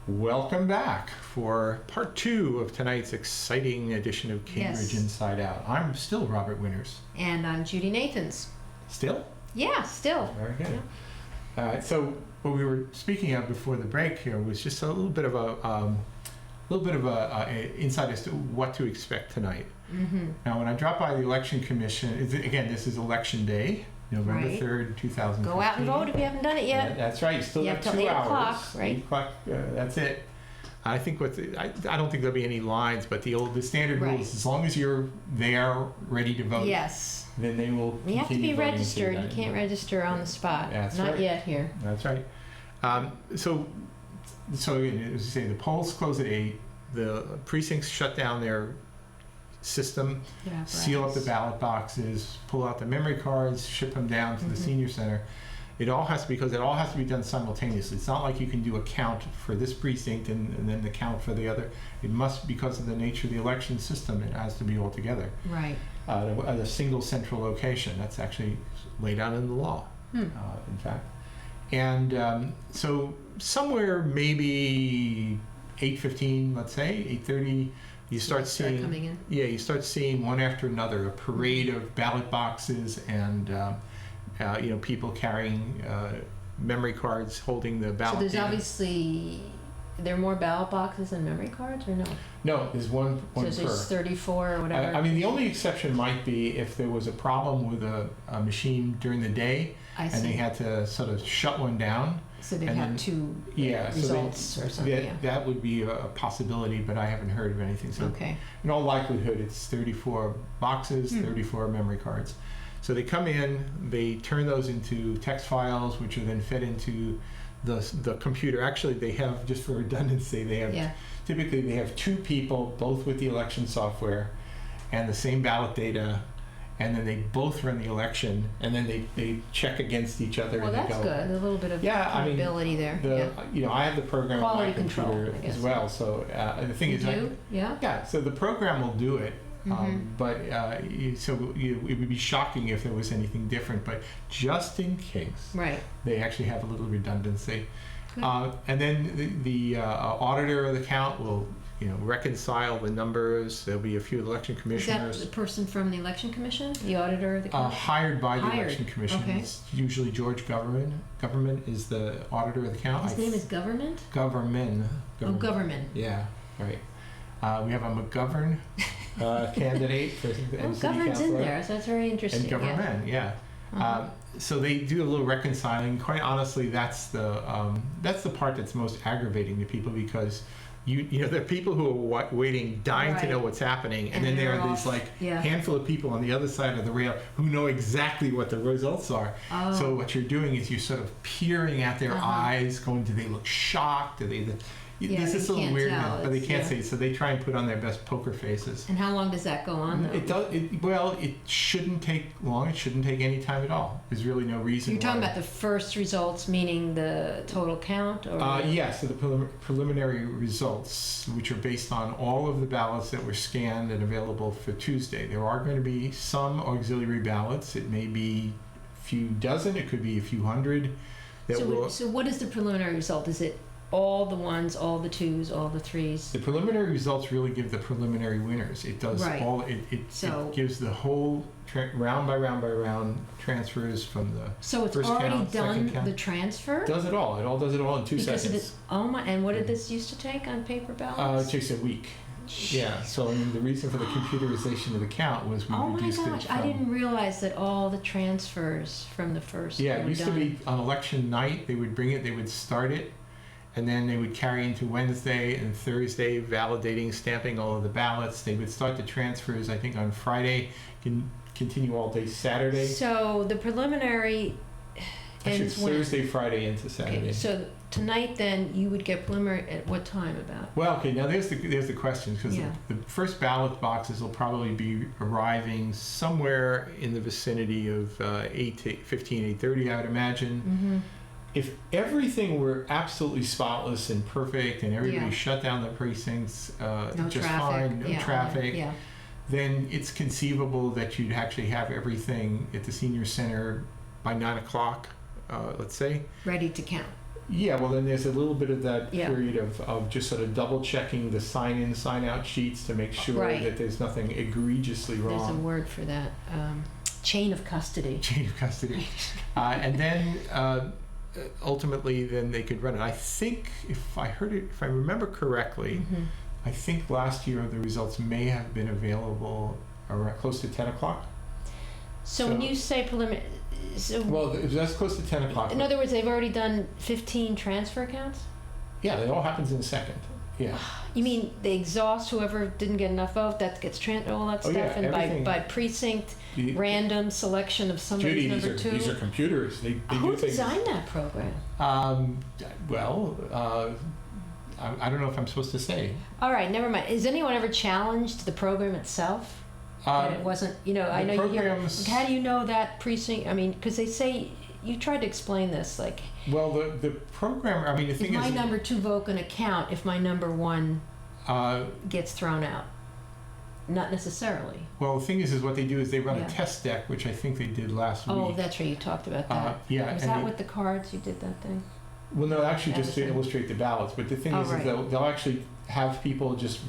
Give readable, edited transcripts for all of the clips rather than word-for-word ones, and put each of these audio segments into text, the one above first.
Welcome back for part 2 of tonight's exciting edition of Cambridge Inside Out. I'm still Robert Winters. And I'm Judy Nathans. Still? Yeah, still. Very good. Yeah. So what we were speaking of before the break here was just a little bit of a insight as to what to expect tonight. Mm-hmm. Now, when I dropped by the Election Commission, again, this is Election Day, November 3rd, 2015. Go out and vote if you haven't done it yet. That's right. You still have 2 hours. 8 o'clock, right? 8 o'clock, that's it. I think I don't think there'll be any lines, but the standard rule is as long as you're there ready to vote. Yes. Then they will. You have to be registered. You can't vote. register on the spot. That's Not right. yet here. That's right. So again, as you say, the polls close at 8. The precincts shut down their system, seal up the ballot boxes, pull out the memory cards, ship them down to the senior center. It all has to be done simultaneously. It's not like you can do a count for this precinct and then the count for the other. It must, because of the nature of the election system, it has to be all together. Right. At a single central location. That's actually laid out in the law, in fact. And so somewhere maybe 8:15, let's say, 8:30, you start seeing coming in. Yeah, you start seeing one after another a parade of ballot boxes and people carrying memory cards, holding the ballot. So there's data. obviously there are more ballot boxes than memory cards, or no? No, there's one So per. there's 34 or whatever. I mean, the only exception might be if there was a problem with a machine during the day, and they had to sort of shut one down. So they'd have two results or something. That would be a possibility, but I haven't heard of anything. So in all likelihood, it's 34 boxes, 34 memory cards. So they come in, they turn those into text files, which are then fed into the computer. Actually, they have, just for redundancy, typically they have 2 people, both with the election software and the same ballot data, and then they both run the election, and then they check against each other. Well, that's good. A little bit of accountability there. I have the program Quality on my computer control, as well. So the thing is, so the program will do it. But it would be shocking if there was anything different. But just in case, they actually have a little redundancy. And then the auditor of the count will reconcile the numbers. There'll be a few election commissioners. Is that the person from the election commission, the auditor of the count? Hired by the election commission. Okay. It's usually George Government. Government is the auditor of the count. His name is Government? Government. Oh, Government. Yeah, right. We have a McGovern candidate for the Government's in there, so that's very interesting. And Government, so they do a little reconciling. Quite honestly, that's the part that's most aggravating to people, because there are people who are waiting, dying to know what's happening, and then there are these handful of people on the other side of the rail who know exactly what the results are. So what you're doing is you're sort of peering at their eyes, going, do they look shocked? Do they? This is a little weird, but they can't say. So they try and put on their best poker faces. And how long does that go on, though? It shouldn't take long. It shouldn't take any time at all. There's really no reason. You're talking about the first results, meaning the total count? Or so the preliminary results, which are based on all of the ballots that were scanned and available for Tuesday. There are going to be some auxiliary ballots. It may be a few dozen. It could be a few hundred. So what is the preliminary result? Is it all the ones, all the twos, all the threes? The preliminary results really give the preliminary winners. It does all. It gives the whole round by round by round transfers from the So it's first already count, done count. The transfer? Does it all. It all does it all in 2 seconds. And what did this used to take on paper ballots? It takes a week. Yeah. So the reason for the computerization of the count was we reduced it. Oh my gosh! I didn't realize that all the transfers from the first. Yeah, it used to be on election night. They would bring it. They would start it. And then they would carry into Wednesday and Thursday, validating, stamping all of the ballots. They would start the transfers, I think, on Friday, continue all day Saturday. So the preliminary ends Thursday, Friday into Saturday. Okay, so tonight, then, you would get preliminary at what time about? Well, okay, now there's the question, because the first ballot boxes will probably be arriving somewhere in the vicinity of 8:30, I would imagine. If everything were absolutely spotless and perfect, and everybody shut down the precincts just fine, no traffic, then it's conceivable that you'd actually have everything at the senior center by 9 o'clock, let's say. Ready to count. Yeah, well, then there's a little bit of that Yeah. period of just sort of double checking the sign-in, sign-out sheets to make sure Right. that there's nothing egregiously There's a wrong. word for that. Chain of custody. Chain of custody. And then ultimately, then they could run it. I think, if I remember correctly, Mhm. I think last year the results may have been available around close to 10 o'clock. So when So- you say preliminary, so Well, that's close to 10 o'clock. in other words, they've already done 15 transfer accounts? Yeah, it all happens in a second. Yeah. You mean they exhaust whoever didn't get enough vote, that gets all that Oh, stuff, yeah, and everything. by precinct, The- random selection of somebody's Judy, number two? these are computers. They Who do things. designed that program? Well, I don't know if I'm supposed to say. All right, never mind. Has anyone ever challenged the program itself? That it wasn't, I the know you hear, programs- how do you know that precinct? I mean, because they say, you tried to explain this, like, Well, the program, I mean, the is thing my is, number two vote going to count if my number one uh, gets thrown out? Not necessarily. well, the thing is what they do is they run Yeah. a test deck, which I think they did last Oh, week. that's right, you talked about that. Yeah, Was and that they- with the cards you did that thing? well, no, actually just to Edison. illustrate the ballots. But the thing Oh, is right. they'll actually have people just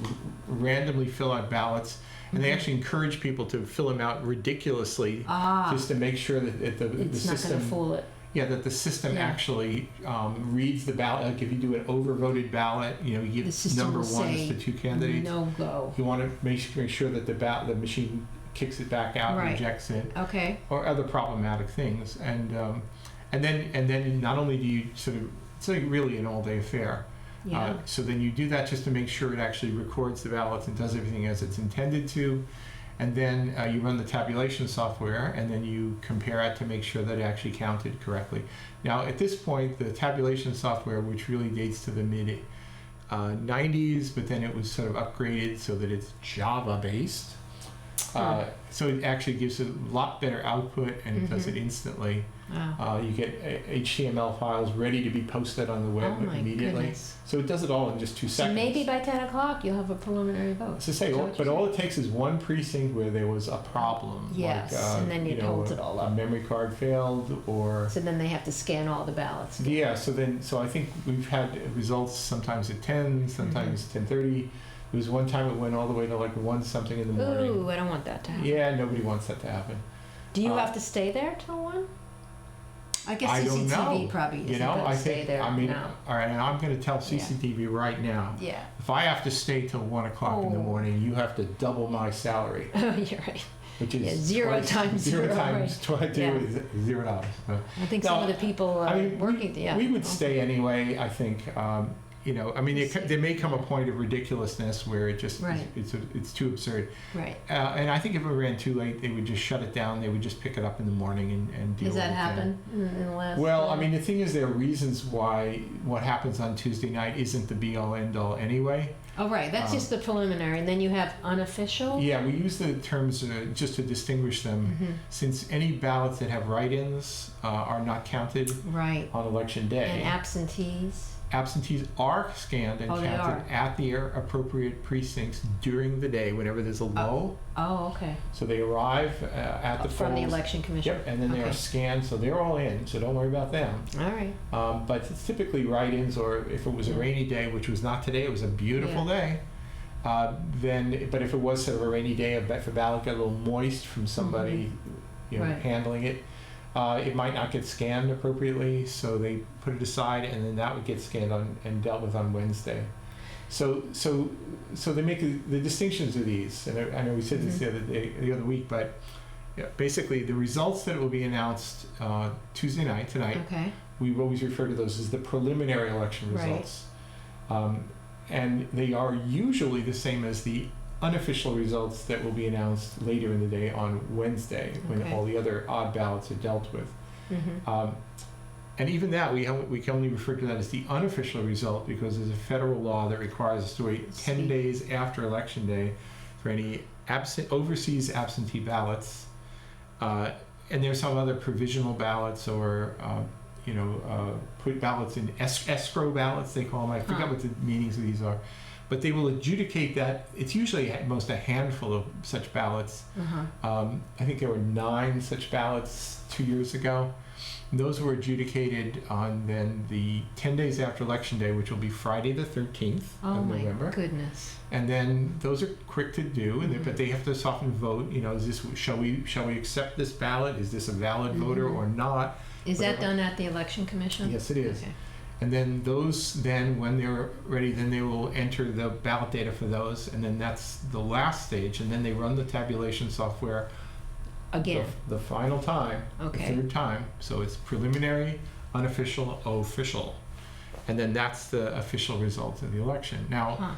randomly fill out ballots, and they Mhm. actually encourage people to fill them out ridiculously, Ah, just to make sure that the it's not going to system, fool it. yeah, that the system Yeah. actually reads the ballot. Like if you do an overvoted ballot, you The give system number will ones say to two candidates. No go. You want to make sure that the machine kicks it back out, Right. rejects it, Okay. or other problematic things. And then not only do you sort of, it's like really an all-day affair. Yeah. So then you do that just to make sure it actually records the ballots and does everything as it's intended to. And then you run the tabulation software, and then you compare it to make sure that it actually counted correctly. Now, at this point, the tabulation software, which really dates to the mid 90s, but then it was sort of upgraded so that it's Java-based. So it actually gives a lot better output, and it does it instantly. Wow. You get HTML files ready to be posted on the web Oh my immediately. goodness. So it does it all in just 2 So seconds. maybe by 10 o'clock you'll have a preliminary vote. To say, Is that what but you're all it takes is one precinct where there was a problem. Yes, like, and then it holds it all a up. memory card failed, or So then they have to scan all the ballots. yeah. So I think we've had results sometimes at 10, sometimes 10:30. There was one time it went all the way to like 1 something in the morning. Ooh, I don't want that to happen. Yeah, nobody wants that to happen. Do you Uh, have to stay there till 1? I guess I don't CCTV know. probably isn't You know, going I to stay think. there. I mean, no. all right, and I'm going to tell CCTV right now. Yeah. If I have to stay till 1 o'clock in the Oh. morning, you have to double my salary, Oh, you're right. which is Yeah, zero twice- times zero zero, times twice Yeah. is $0. But I think No, some of the people I mean, working, yeah. we would Oh. stay anyway. I think. I mean, I see. there may come a point of ridiculousness where it just Right. it's too absurd. Right. And I think if it ran too late, they would just shut it down. They would just pick it up in the morning and deal Does with that it. happen in the last? Well, I mean, the thing is, there are reasons why what happens on Tuesday night isn't the be-all, end-all anyway. Oh, right. That's just the preliminary. And then you have unofficial? Yeah, we use the terms just to distinguish them, Mhm. since any ballots that have write-ins are not counted Right. on election day. And absentees? Absentees are scanned and Oh, they counted at the appropriate precincts during the day whenever there's a lull. Oh, okay. So they arrive at the From the polls. election commission? Yep, and then they are Okay. scanned, so they're all in, so don't worry about them. All right. But it's typically write-ins, or if it was a Yeah. rainy day, which was not today, it was a beautiful day. But if it was sort of a rainy day, if a ballot got a little moist from somebody, Right. handling it, it might not get scanned appropriately, so they put it aside, and then that would get scanned and dealt with on Wednesday. So they make the distinctions of these, and I know we said this the other week, but yeah, basically the results that will be announced Tuesday night, tonight, Okay. we always refer to those as the preliminary election Right. results. And they are usually the same as the unofficial results that will be announced later in the day on Wednesday, when Okay. all the other odd ballots are dealt with. Mm-hmm. And even that, we can only refer to that as the unofficial result, because there's a federal law that requires us to wait 10 See. days after Election Day for any overseas absentee ballots. And there's some other provisional ballots, or put ballots in escrow ballots, they call them. I forget what the meanings of these are. But they will adjudicate that. It's usually at most a handful of such ballots. Uh-huh. I think there were 9 such ballots 2 years ago. Those were adjudicated on then the 10 days after Election Day, which will be Friday the 13th of November. Oh my goodness. And then those are quick to do, and Mhm. but they have to often vote. Is this shall we accept this ballot? Is this a valid voter or not? Is that Whatever. done at the election commission? Yes, it is. Okay. And then when they're ready, then they will enter the ballot data for those, and then that's the last stage, and then they run the tabulation software Again. the final time, Okay. the third time. So it's preliminary, unofficial, official, and then that's the official result of the election. Now, Huh.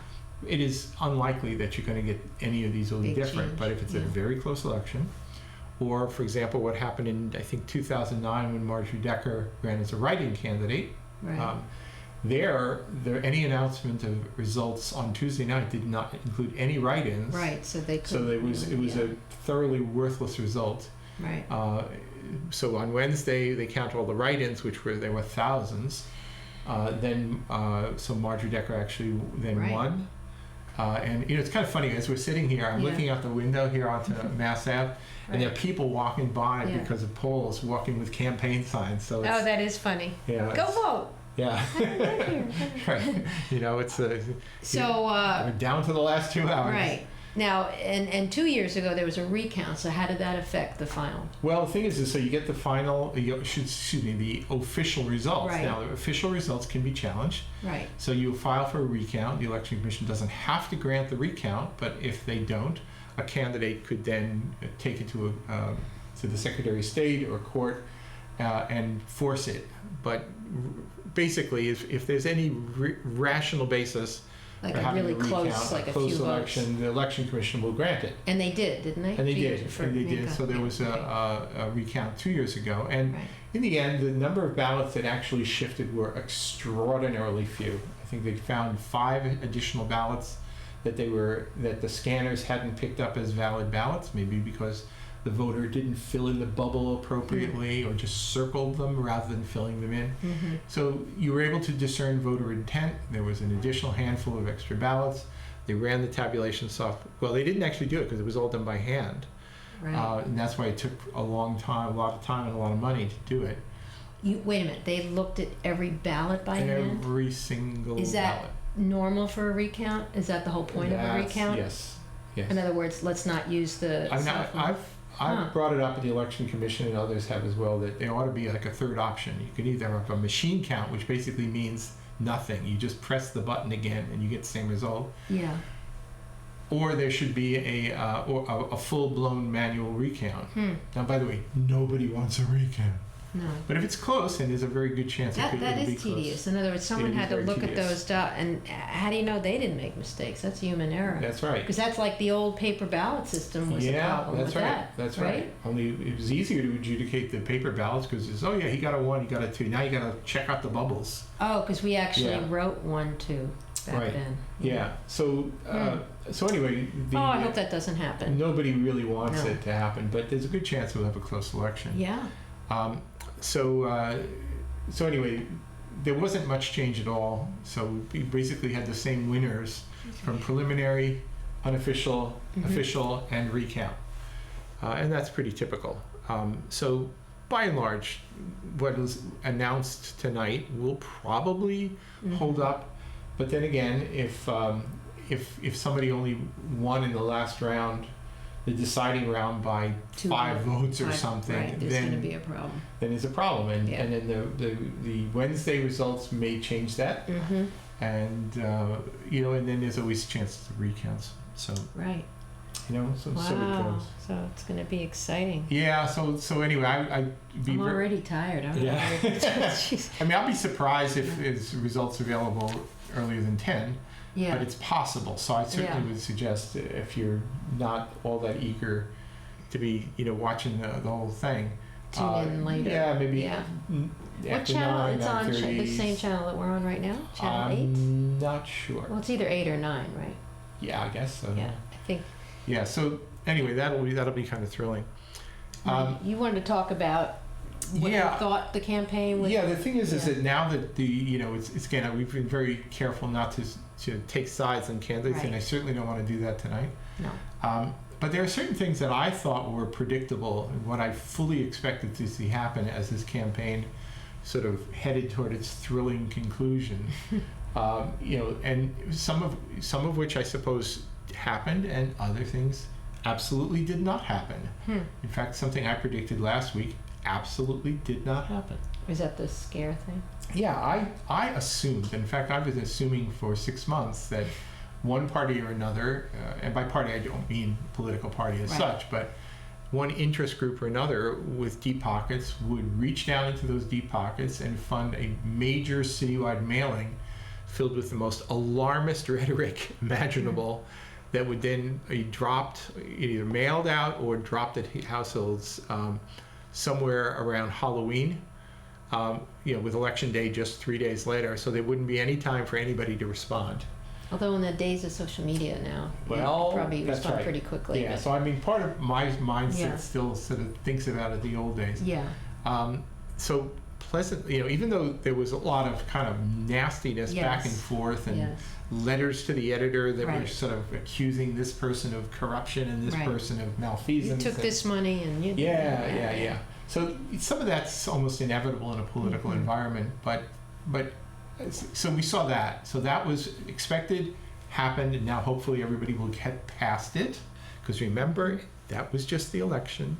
it is unlikely that you're going to get any of these will be Big different, change, but if it's a yeah. very close election, or for example, what happened in I think 2009 when Marjorie Decker ran as a write-in candidate. Right. There, any announcement of results on Tuesday night did not include any write-ins. Right. So they could. So it was yeah. a thoroughly worthless result. Right. So on Wednesday they count all the write-ins, there were thousands. So Marjorie Decker actually then Right. won. And it's kind of funny as we're sitting here. I'm Yeah. looking out the window here onto Mass Ave, and there are Right. people walking by Yeah. because of polls, walking with campaign signs. So Oh, it's, that is funny. yeah, Go it's- vote. Yeah. Right. It's So. we're down to the last 2 hours. Right. Now, and 2 years ago there was a recount. So how did that affect the final? Well, the thing is so you get the final, the official results. Right. Now, the official results can be challenged. Right. So you file for a recount. The Election Commission doesn't have to grant the recount, but if they don't, a candidate could then take it to the Secretary of State or court and force it. But basically, if there's any rational basis Like for a having really a recount, close, like a close few election, votes. the Election Commission will grant it. And they didn't they? And they 2 years did. before And they did. recount. So there was Okay. a recount 2 years ago. And Right. in the end, the number of ballots that actually shifted were extraordinarily few. I think they found 5 additional ballots that the scanners hadn't picked up as valid ballots, maybe because the voter didn't fill in the bubble appropriately or just circled them rather than filling them in. Mm-hmm. So you were able to discern voter intent. There was an additional handful of extra ballots. They ran the tabulation software. Well, they didn't actually do it because it was all done by hand. Right. And that's why it took a long time, a lot of time and a lot of money to do it. Wait a minute. They looked at every ballot by hand? Every single Is that ballot. normal for a recount? Is that the whole point of a That's- recount? Yes. Yes. In other words, let's not use the. I've cell phone. Huh. brought it up at the Election Commission, and others have as well, that there ought to be like a third option. You could either have a machine count, which basically means nothing. You just press the button again and you get the same result. Yeah. Or there should be a full-blown manual recount. Now, by the way, nobody wants a recount. No. But if it's close, and there's a very good chance That it'll be is close. tedious. In other words, someone It is had to very look at tedious. those and how do you know they didn't make mistakes? That's human error. That's right. Because that's like the old paper ballot system was the Yeah, problem that's with right. that. That's right. Only it was easier to adjudicate the paper ballots because it's, oh yeah, he got a 1, he got a 2. Now you got to check out the bubbles. Oh, because we actually Yeah. wrote 1, 2 back Right. then. Yeah. So anyway, Oh, I hope that doesn't happen. nobody really wants No. it to happen, but there's a good chance we'll have a close election. Yeah. So anyway, there wasn't much change at all. So we basically had the same winners from preliminary, unofficial, official, and recount. And that's pretty typical. So by and large, what was announced tonight will probably hold up. But then again, if somebody only won in the last round, the deciding round by 2 5 votes or Five, something, right, there's going to be a problem. then there's a problem. And, Yeah. and then the Wednesday results may change that. Mm-hmm. And, and then there's always a chance of recounts. So, Right. so it Wow. goes. So it's going to be exciting. Yeah, so anyway, I'd be I'm already tired. Jeez. I mean, I'll be surprised if it's results available earlier than 10, Yeah. but it's possible. So I certainly would suggest if you're not all that eager to be, watching the whole thing. Tune in later. Yeah, maybe. Yeah. What After channel? 9, It's on 9:30. the same channel that we're on right now? Channel 8? I'm not sure. Well, it's either 8 or 9, right? Yeah, I guess so. Yeah, I think. Yeah. So anyway, that'll be kind of thrilling. You wanted to talk about what you thought the campaign would. Yeah, the thing is that now that it's again, we've been very careful not to take sides on candidates, and I certainly don't want to do that tonight. No. but there are certain things that I thought were predictable and what I fully expected to see happen as this campaign sort of headed toward its thrilling conclusion. And some of which I suppose happened, and other things absolutely did not happen. In fact, something I predicted last week absolutely did not happen. Was that the scare thing? Yeah, I assumed, in fact, I was assuming for 6 months that one party or another, and by party I don't mean political party as such, but one interest group or another with deep pockets would reach down into those deep pockets and fund a major citywide mailing filled with the most alarmist rhetoric imaginable that would then be dropped, either mailed out or dropped at households somewhere around Halloween, with Election Day just 3 days later, so there wouldn't be any time for anybody to respond. Although in the days of social media now, well, you probably that's respond right. pretty quickly. Yeah, but so I mean, part of my mindset still sort of thinks about it the old days. yeah. So pleasant, even though there was a lot of kind of nastiness back and forth and letters to the editor that were sort of accusing this person of corruption and this person of malfeasance. You took this money and you... Yeah. So some of that's almost inevitable in a political environment, but so we saw that. So that was expected, happened, and now hopefully everybody will get past it. Because remember, that was just the election.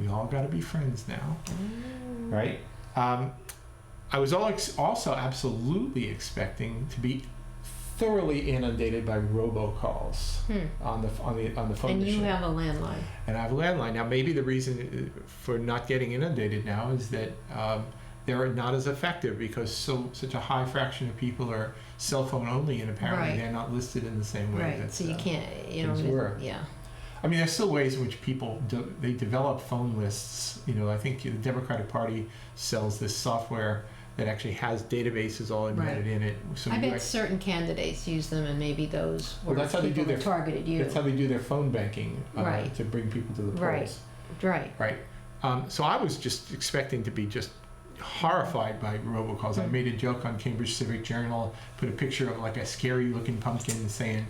We all got to be friends now, right? I was also absolutely expecting to be thoroughly inundated by robocalls on the phone. And you have a landline. And I have a landline. Now, maybe the reason for not getting inundated now is that they're not as effective because such a high fraction of people are cell phone only, and apparently they're not listed in the same way. Right. So you can't, things were. Yeah. I mean, there's still ways in which people they develop phone lists. I think the Democratic Party sells this software that actually has databases all embedded in it. So I bet certain candidates use them, and maybe those were that's how they do people that targeted you. That's how they do their phone banking to bring people to the polls. Right. So I was just expecting to be just horrified by robocalls. I made a joke on Cambridge Civic Journal, put a picture of like a scary looking pumpkin saying,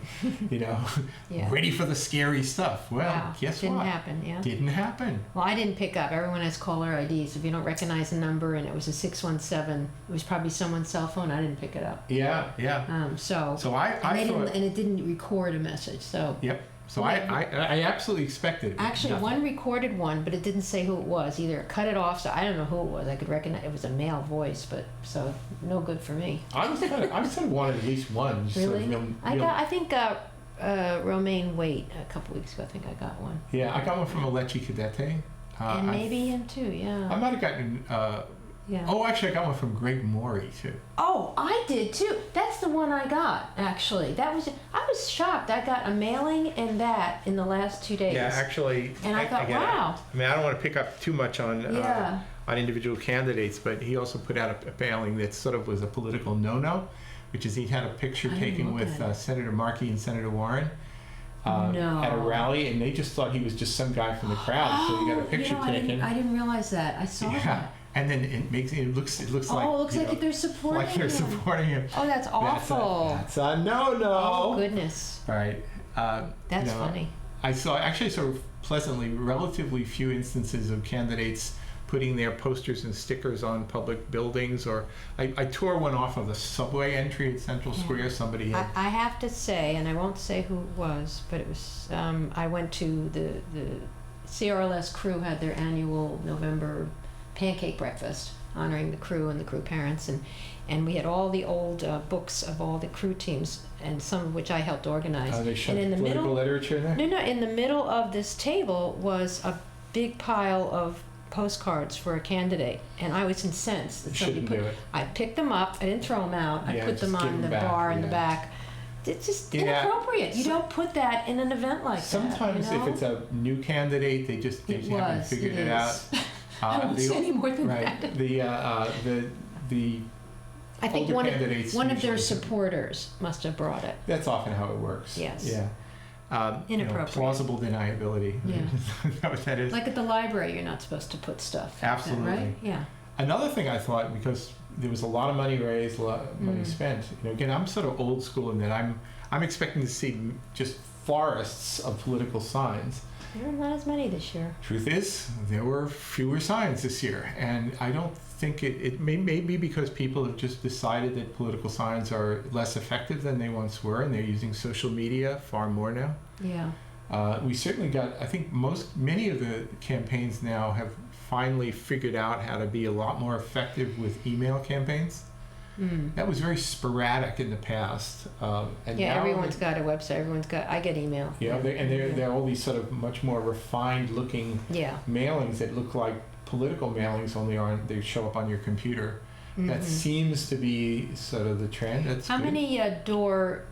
ready for the scary stuff. Well, guess what? Didn't happen, Didn't happen. Well, I didn't pick up. Everyone has caller ID, so if you don't recognize the number and it was a 617, it was probably someone's cell phone. I didn't pick it up. Yeah. So I thought... and it didn't record a message, so... Yep. So I absolutely expected it. Actually, one recorded one, but it didn't say who it was. Either it cut it off, so I don't know who it was. I could recognize it was a male voice, but so no good for me. I sort of wanted at least one. Really? Sort of I think Romaine Waite a couple weeks ago. I think I got one. Yeah, I got one from Alechi Cadete. And maybe him too. Yeah. I might have gotten. Oh, actually, I got one from Greg Morey too. Oh, I did too. That's the one I got. Actually, I was shocked. I got a mailing and that in the last 2 days. Yeah, actually. And I thought, wow. I mean, I don't want to pick up too much on individual candidates, but he also put out a mailing that sort of was a political no-no, which is he had a picture taken with Senator Markey and Senator Warren. At a rally, and they just thought he was just some guy from the crowd, so he got a picture taken. I didn't realialize that. I saw that. And then it looks like... Oh, it looks like they're supporting him. supporting him. Oh, that's awful. That's a no-no. Oh, goodness. Right. That's funny. I saw pleasantly relatively few instances of candidates putting their posters and stickers on public buildings, or I tore one off of the subway entry at Central Square. Somebody had... I have to say, and I won't say who it was, but it was, I went to the CRLS crew had their annual November pancake breakfast honoring the crew and the crew parents, and we had all the old books of all the crew teams, and some of which I helped organize. They showed and in the political literature there? No, in the middle of this table was a big pile of postcards for a candidate, and I was incensed that somebody put. I picked them up. I didn't throw them out. I put them on the bar in the back. It's just inappropriate. You don't put that in an event like sometimes that. Sometimes if it's a new candidate, they haven't figured it out. I won't say any more than that. I think one of their supporters must have brought it. That's often how it works. Yes. Yeah. Inappropriate. Plausible deniability. Yeah. Is that what that is? Like at the library, you're not supposed to put stuff. Absolutely. Right? Yeah. Another thing I thought, because there was a lot of money raised, a lot of money spent. Again, I'm sort of old school in that I'm expecting to see just forests of political signs. There are not as many this year. Truth is, there were fewer signs this year, and I don't think it may be because people have just decided that political signs are less effective than they once were, and they're using social media far more now. Yeah. We certainly got, I think many of the campaigns now have finally figured out how to be a lot more effective with email campaigns. That was very sporadic in the past. And Yeah, now everyone's got a website. I get email. Yeah, they're all these sort of much more refined looking Yeah. mailings that look like political mailings, only they show up on your computer. That seems to be sort of the trend. That's How good. many door?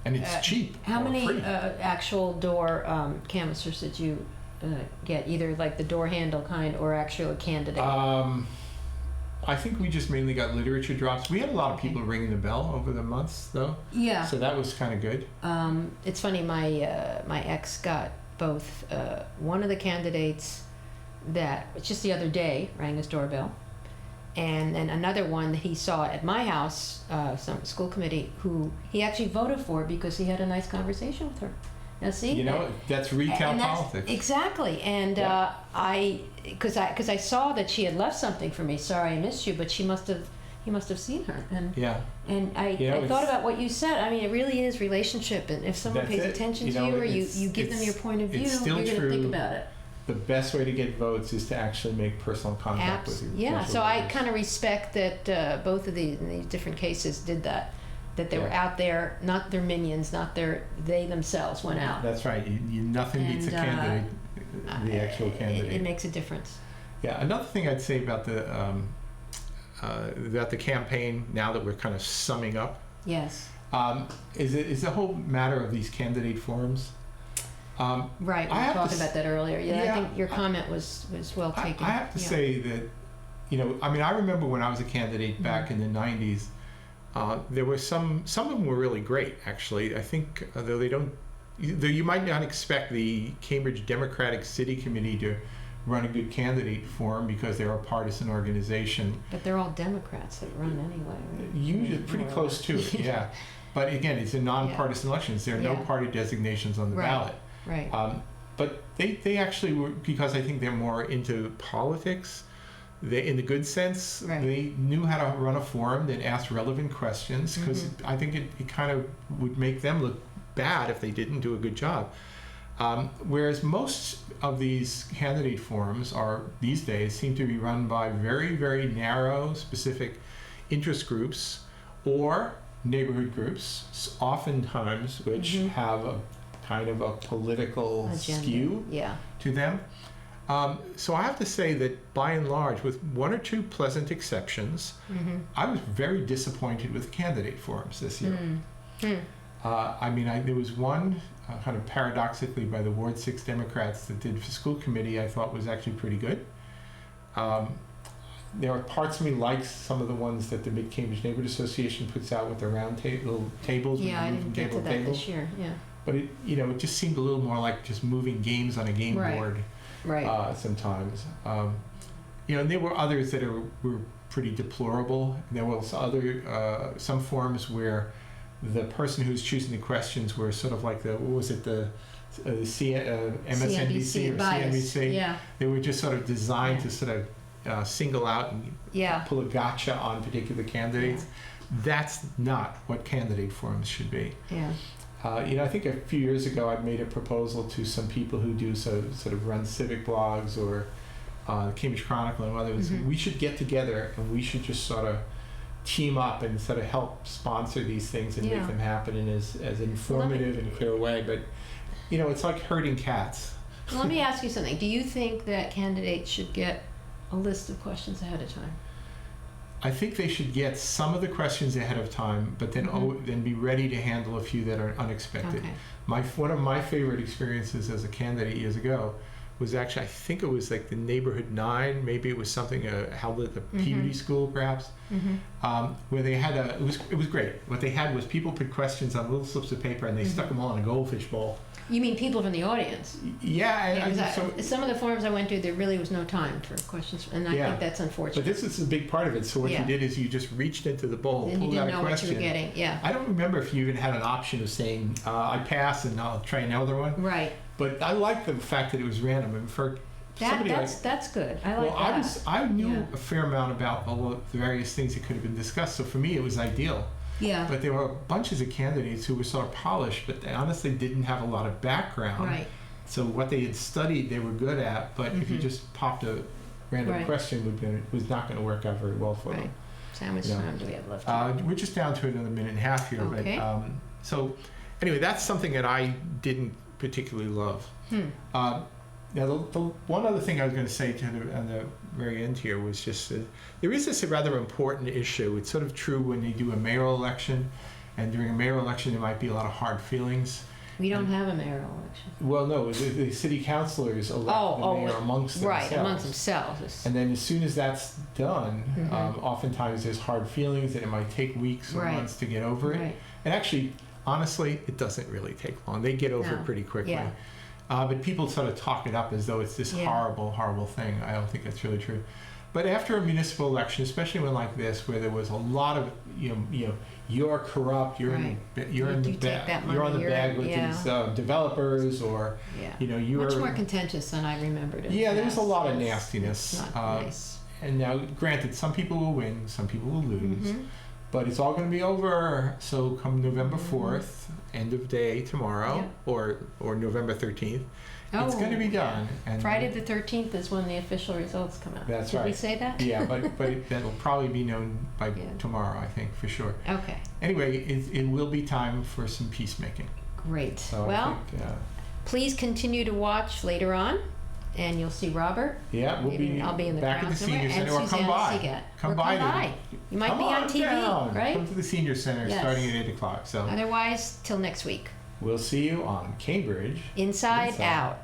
And it's cheap. How or many free. actual door canvassers did you get? Either like the door handle kind or actually a candidate? I think we just mainly got literature drops. We had a lot of Okay. people ringing the bell over the months, though. Yeah. So that was kind of good. It's funny. My ex got both. One of the candidates that just the other day rang his doorbell, and then another one that he saw at my house, some school committee, who he actually voted for because he had a nice conversation with her. Now, see, You know, that's retail and that's- politics. Exactly, and Yeah. because I saw that she had left something for me. Sorry, I missed you, but he must have seen her, Yeah. and I You know, thought about what you said. I mean, it really is relationship, and if someone That's pays it. attention You to know, you, or you it's- give them your point of view, it's still you're going to think true. about it. The best way to get votes is to actually make personal contact with your Yeah, potential so I voters. kind of respect that both of these different cases did that. That they were Yeah. out there, not their minions, they themselves went out. That's right. Nothing beats a And, candidate, the actual candidate. It makes a difference. Yeah, another thing I'd say about the campaign, now that we're kind of summing up, Yes. is the whole matter of these candidate forums. Right, we I were have to talking about that earlier. Yeah, yeah, I think your comment was well I taken. have to Yeah. say that, I mean, I remember when I was a candidate back in the 90s, there were some of them were really great, actually. I think, though you might not expect the Cambridge Democratic City Committee to run a good candidate forum because they're a partisan organization. But they're all Democrats that run anyway. Right? Usually pretty More or close to it, yeah. But again, it's a nonpartisan elections. There are no Yeah. party designations on the Right. ballot. Right. But they actually were, because I think they're more into politics, in the good sense, Right. they knew how to run a forum that asked relevant questions, because I think it kind of would make them look bad if they didn't do a good job. Whereas most of these candidate forums these days seem to be run by very, very narrow, specific interest groups or neighborhood groups, oftentimes, which have a kind of a political Agenda. skew Yeah. to them. So I have to say that by and large, with one or two pleasant exceptions, I was very disappointed with candidate forums this year. I mean, there was one, kind of paradoxically, by the Ward 6 Democrats that did for school committee, I thought was actually pretty good. There are parts of me like some of the ones that the Mid-Cambridge Neighborhood Association puts out with the round little tables. with Yeah, I moving didn't get to table that tables. this year. Yeah. But it just seemed a little more like just moving games on a game Right. board Right. sometimes. And there were others that were pretty deplorable. There was some forums where the person who's choosing the questions were sort of like MSNBC or bias. CNBC. Yeah. They were just sort of designed Yeah. to sort of single out and Yeah. pull a gotcha on particular candidates. That's not what candidate forums should be. Yeah. I think a few years ago I made a proposal to some people who do sort of run civic blogs or Cambridge Chronicle and others. We should get together and we should just sort of team up and sort of help sponsor these things and Yeah. make them happen in as informative and clear way. But it's like herding cats. Well, let me ask you something. Do you think that candidates should get a list of questions ahead of time? I think they should get some of the questions ahead of time, but then be ready to handle a few that are unexpected. Okay. One of my favorite experiences as a candidate years ago was actually, I think it was like the Neighborhood 9, maybe it was something held at the Peabody School perhaps, where they had it was great. What they had was people put questions on little slips of paper and they stuck them all in a goldfish bowl. You mean people from the audience? Some of the forums I went to, there really was no time for questions, and I think that's unfortunate. But this is a big part of it. So what you did is you just reached into the bowl, and pulled out a question. You didn't know what you were getting. Yeah. I don't remember if you even had an option of saying, I pass and I'll try another one. Right. But I like the fact that it was random. And for somebody that's good. I like that. I knew a fair amount about all of the various things that could have been discussed. So for me, it was ideal. Yeah. But there were bunches of candidates who were sort of polished, but they honestly didn't have a lot of background. Right. So what they had studied, they were good at. But if you just popped a random question, was not going to work out very well for them. So how much time do we have left? We're just down to another minute and a half here. Okay. But, so anyway, that's something that I didn't particularly love. Now, the one other thing I was going to say on the very end here was just there is this rather important issue. It's sort of true when they do a mayoral election, and during a mayoral election there might be a lot of hard feelings. We don't have a mayoral election. Well, no, the city councilors elect the mayor amongst themselves. Right, amongst themselves. And then as soon as that's done, oftentimes there's hard feelings, and it might take weeks or months to get over it. Right. And actually, honestly, it doesn't really take long. They get over it pretty quickly. Yeah. But people sort of talk it up as though it's this horrible, horrible thing. I don't think that's really true. But after a municipal election, especially one like this, where there was a lot of you're corrupt, you're on the bag with these developers, or you're much more contentious than I remembered. There was a lot of nastiness. Not nice. And now, granted, some people will win, some people will lose. But it's all going to be over. So come November 4th, end of day tomorrow, or November 13th, it's going to be done. And Friday the 13th is when the official results come out. That's right. Did we say that? Yeah, but that'll probably be known by tomorrow, I think, for sure. Okay. Anyway, it will be time for some peacemaking. Great. So well, please continue to watch later on. And you'll see Robert. Yeah, I'll be in the back at the senior center. Or come by. Come by. You might be on TV, down. right? Come to the senior center starting at 8 o'clock. So otherwise, till next week. We'll see you on Cambridge. Inside Out.